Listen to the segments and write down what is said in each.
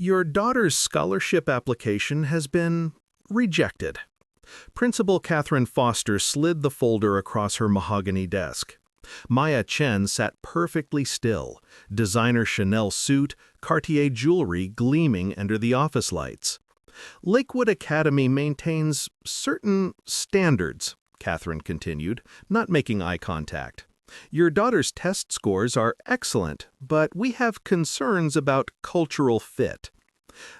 Your daughter's scholarship application has been rejected. Principal Catherine Foster slid the folder across her mahogany desk. Maya Chen sat perfectly still, designer Chanel suit, Cartier jewelry gleaming under the office lights. Lakewood Academy maintains certain standards, Catherine continued, not making eye contact. Your daughter's test scores are excellent, but we have concerns about cultural fit.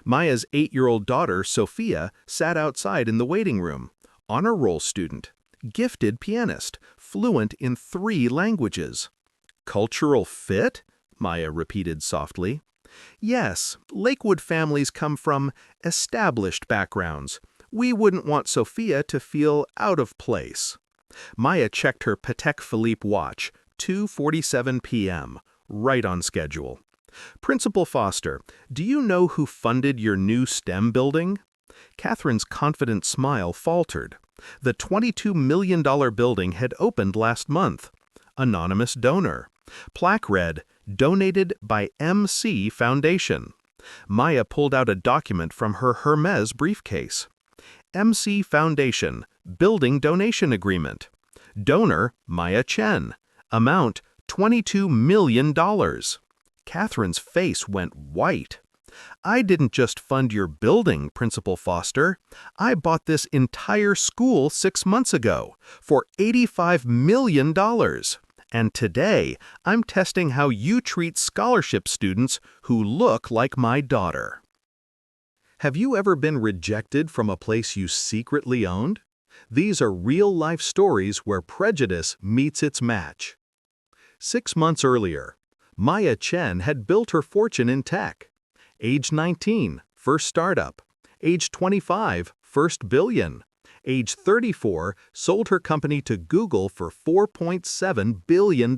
Maya's 8-year-old daughter, Sophia, sat outside in the waiting room. Honor roll student, gifted pianist, fluent in 3 languages. Cultural fit? Maya repeated softly. Yes, Lakewood families come from established backgrounds. We wouldn't want Sophia to feel out of place. Maya checked her Patek Philippe watch, 2:47 p.m., right on schedule. Principal Foster, do you know who funded your new STEM building? Catherine's confident smile faltered. The $22 million building had opened last month. Anonymous donor. Plaque read, donated by MC Foundation. Maya pulled out a document from her Hermes briefcase. MC Foundation, building donation agreement. Donor, Maya Chen. Amount, $22 million. Catherine's face went white. I didn't just fund your building, Principal Foster. I bought this entire school 6 months ago for $85 million. And today, I'm testing how you treat scholarship students who look like my daughter. Have you ever been rejected from a place you secretly owned? These are real-life stories where prejudice meets its match. 6 months earlier, Maya Chen had built her fortune in tech. Age 19, first startup. Age 25, first billion. Age 34, sold her company to Google for $4.7 billion.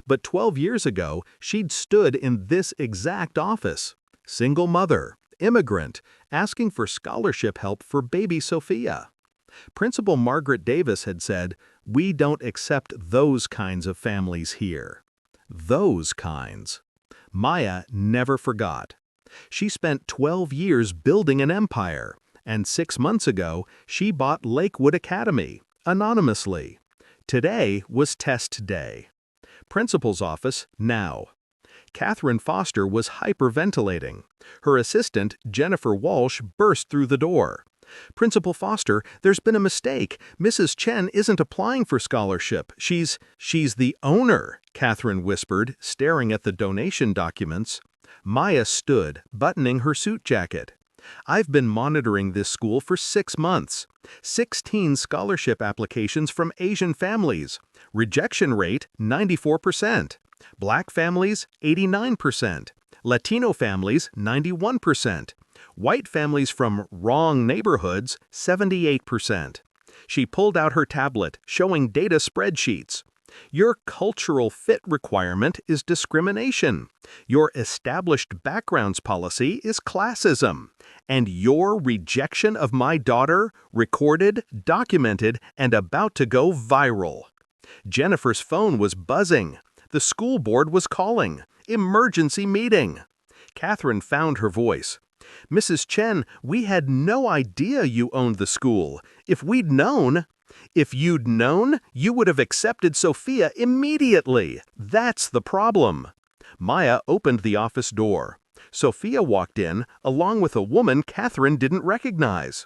But 12 years ago, she'd stood in this exact office. Single mother, immigrant, asking for scholarship help for baby Sophia. Principal Margaret Davis had said, "We don't accept those kinds of families here." Those kinds. Maya never forgot. She spent 12 years building an empire, and 6 months ago, she bought Lakewood Academy, anonymously. Today was test day. Principal's office, now. Catherine Foster was hyperventilating. Her assistant, Jennifer Walsh, burst through the door. Principal Foster, there's been a mistake. Mrs. Chen isn't applying for scholarship. She's the owner, Catherine whispered, staring at the donation documents. Maya stood, buttoning her suit jacket. I've been monitoring this school for 6 months. 16 scholarship applications from Asian families. Rejection rate, 94%. Black families, 89%. Latino families, 91%. White families from wrong neighborhoods, 78%. She pulled out her tablet, showing data spreadsheets. Your cultural fit requirement is discrimination. Your established backgrounds policy is classism. And your rejection of my daughter, recorded, documented, and about to go viral. Jennifer's phone was buzzing. The school board was calling. Emergency meeting. Catherine found her voice. Mrs. Chen, we had no idea you owned the school. If you'd known, you would have accepted Sophia immediately. That's the problem. Maya opened the office door. Sophia walked in, along with a woman Catherine didn't recognize.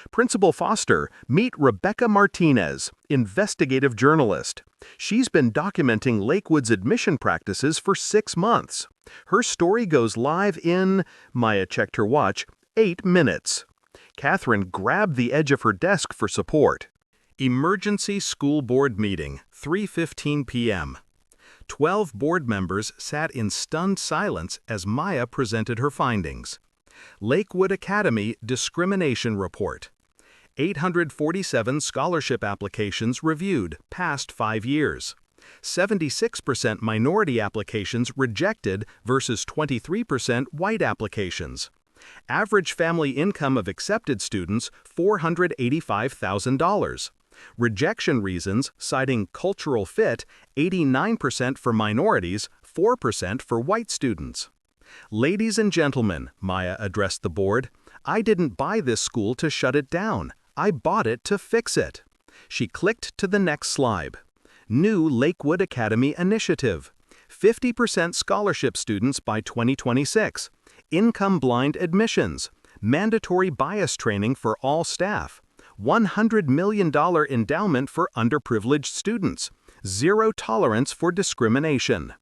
Principal Foster, meet Rebecca Martinez, investigative journalist. She's been documenting Lakewood's admission practices for 6 months. Her story goes live in, Maya checked her watch, 8 minutes. Catherine grabbed the edge of her desk for support. Emergency school board meeting, 3:15 p.m. 12 board members sat in stunned silence as Maya presented her findings. Lakewood Academy Discrimination Report. 847 scholarship applications reviewed, past 5 years. 76% minority applications rejected versus 23% white applications. Average family income of accepted students, $485,000. Rejection reasons, citing cultural fit, 89% for minorities, 4% for white students. "Ladies and gentlemen," Maya addressed the board, "I didn't buy this school to shut it down. I bought it to fix it." She clicked to the next slide. New Lakewood Academy Initiative. 50% scholarship students by 2026. Income-blind admissions. Mandatory bias training for all staff. $100 million endowment for underprivileged students. Zero tolerance for discrimination.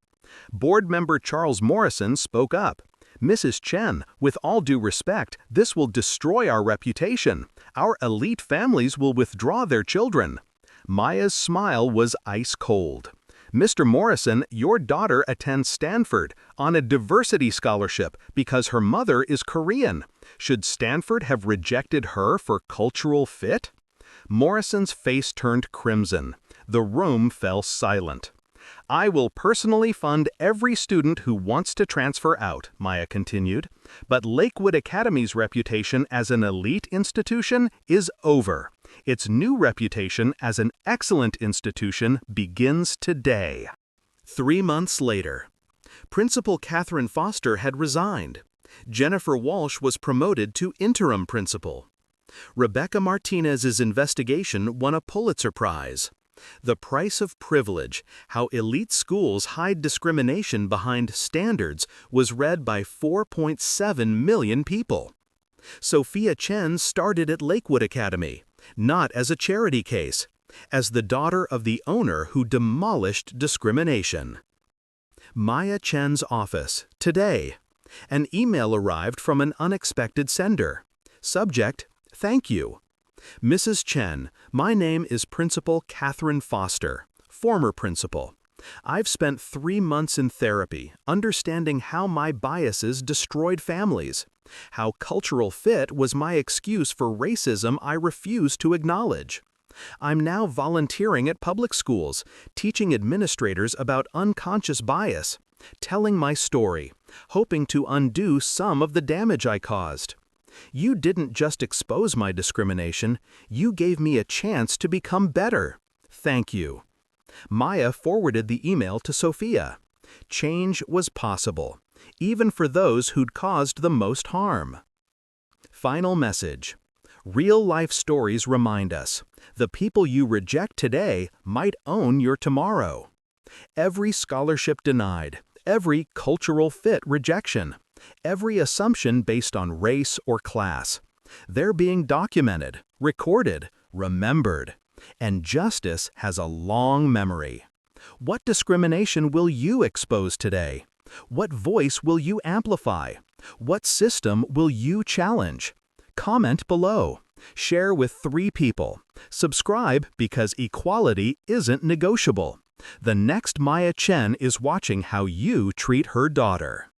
Board member Charles Morrison spoke up. "Mrs. Chen, with all due respect, this will destroy our reputation. Our elite families will withdraw their children." Maya's smile was ice cold. "Mr. Morrison, your daughter attends Stanford on a diversity scholarship because her mother is Korean. Should Stanford have rejected her for cultural fit?" Morrison's face turned crimson. The room fell silent. "I will personally fund every student who wants to transfer out," Maya continued. "But Lakewood Academy's reputation as an elite institution is over. Its new reputation as an excellent institution begins today." 3 months later, Principal Catherine Foster had resigned. Jennifer Walsh was promoted to interim principal. Rebecca Martinez's investigation won a Pulitzer Prize. "The Price of Privilege: How Elite Schools Hide Discrimination Behind Standards" was read by 4.7 million people. Sophia Chen started at Lakewood Academy, not as a charity case, as the daughter of the owner who demolished discrimination. Maya Chen's office, today. An email arrived from an unexpected sender. Subject: "Thank you." "Mrs. Chen, my name is Principal Catherine Foster, former principal. I've spent 3 months in therapy, understanding how my biases destroyed families, how cultural fit was my excuse for racism I refuse to acknowledge. I'm now volunteering at public schools, teaching administrators about unconscious bias, telling my story, hoping to undo some of the damage I caused. You didn't just expose my discrimination, you gave me a chance to become better. Thank you." Maya forwarded the email to Sophia. Change was possible, even for those who'd caused the most harm. Final message. Real-life stories remind us, the people you reject today might own your tomorrow. Every scholarship denied, every cultural fit rejection, every assumption based on race or class. They're being documented, recorded, remembered. And justice has a long memory. What discrimination will you expose today? What voice will you amplify? What system will you challenge? Comment below. Share with 3 people. Subscribe because equality isn't negotiable. The next Maya Chen is watching how you treat her daughter.